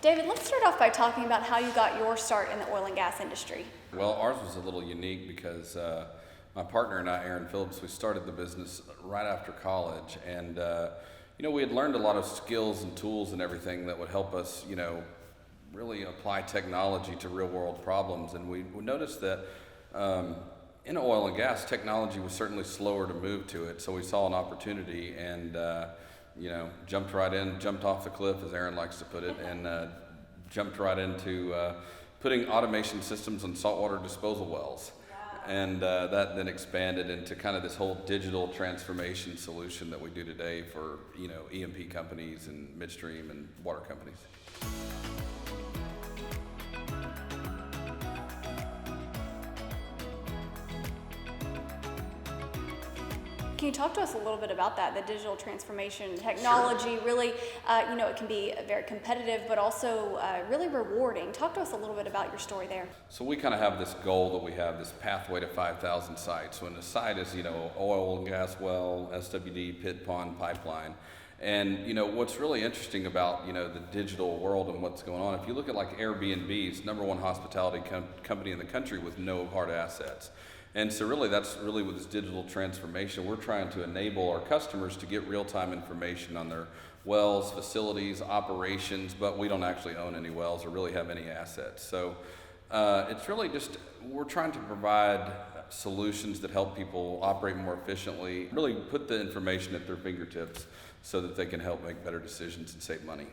David, let's start off by talking about how you got your start in the oil and gas industry. Well, ours was a little unique because my partner and I, Aaron Phillips, we started the business right after college, and we had learned a lot of skills and tools and everything that would help us, really apply technology to real world problems. And we noticed that in oil and gas, technology was certainly slower to move to it. So we saw an opportunity and, jumped off the cliff, as Aaron likes to put it, and jumped right into putting automation systems on saltwater disposal wells. And that then expanded into kind of this whole digital transformation solution that we do today for, E&P companies and midstream and water companies. Can you talk to us a little bit about that, the digital transformation technology? Sure. Really, it can be very competitive, but also really rewarding. Talk to us a little bit about your story there. So we kind of have this goal that we have, this pathway to 5,000 sites. When the site is, oil and gas well, SWD, pit, pond, pipeline. And, what's really interesting about, the digital world and what's going on, if you look at like Airbnb's #1 hospitality company in the country with no hard assets. And so really that's really with this digital transformation, we're trying to enable our customers to get real-time information on their wells, facilities, operations, but we don't actually own any wells or really have any assets. So it's really just, we're trying to provide solutions that help people operate more efficiently, really put the information at their fingertips so that they can help make better decisions and save money.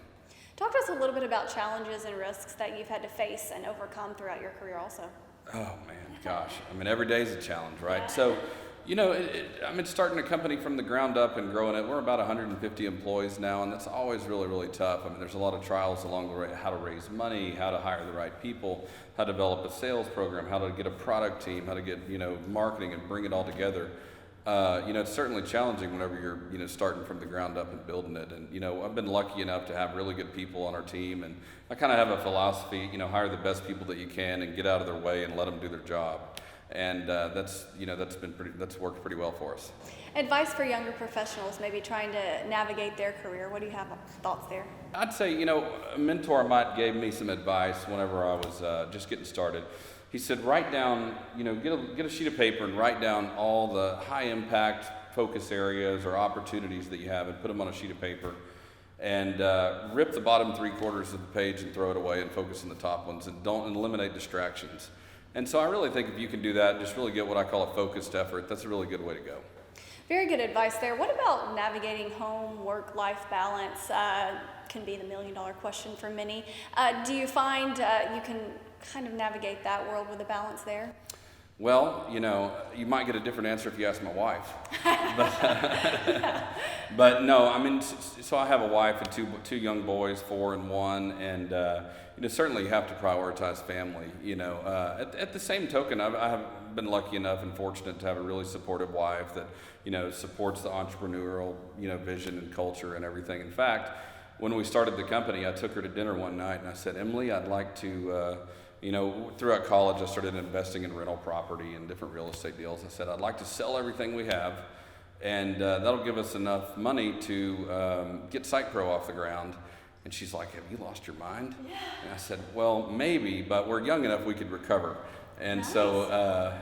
Talk to us a little bit about challenges and risks that you've had to face and overcome throughout your career also. Oh man, gosh. Every day is a challenge, right? Yeah. So, starting a company from the ground up and growing it, we're about 150 employees now, and that's always really, really tough. There's a lot of trials along the way, how to raise money, how to hire the right people, how to develop a sales program, how to get a product team, how to get, marketing and bring it all together. It's certainly challenging whenever you're, starting from the ground up and building it. And, I've been lucky enough to have really good people on our team. And I kind of have a philosophy, hire the best people that you can and get out of their way and let them do their job. And that's worked pretty well for us. Advice for younger professionals, maybe trying to navigate their career. What do you have thoughts there? I'd say, a mentor of mine gave me some advice whenever I was just getting started. He said, write down, get a sheet of paper and write down all the high impact focus areas or opportunities that you have and put them on a sheet of paper and rip the bottom 3/4 of the page and throw it away and focus on the top ones and don't eliminate distractions. And so I really think if you can do that and just really get what I call a focused effort, that's a really good way to go. Very good advice there. What about navigating home, work-life balance? Can be the million-dollar question for many. Do you find you can kind of navigate that world with a balance there? Well, you might get a different answer if you ask my wife. But no, so I have a wife and two young boys, 4 and 1, and certainly you have to prioritize family. At the same token, I have been lucky enough and fortunate to have a really supportive wife that supports the entrepreneurial vision and culture and everything. In fact, when we started the company, I took her to dinner one night and I said, Emily, I'd like to throughout college, I started investing in rental property and different real estate deals. I said, I'd like to sell everything we have, and that'll give us enough money to get SitePro off the ground. And she's like, have you lost your mind? Yeah. And I said, well, maybe, but we're young enough we could recover. And nice. So,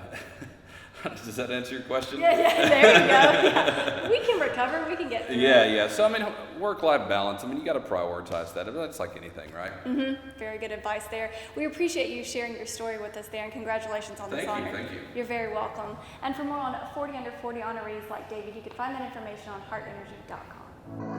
does that answer your question? Yeah, there you go. Yeah. We can recover, we can get through it. Yeah. So, work-life balance, you got to prioritize that. That's like anything, right? Mm-hmm. Very good advice there. We appreciate you sharing your story with us there, and congratulations on this honor. Thank you. You're very welcome. And for more on 40 Under 40 honorees like David, you can find that information on heartenergy.com.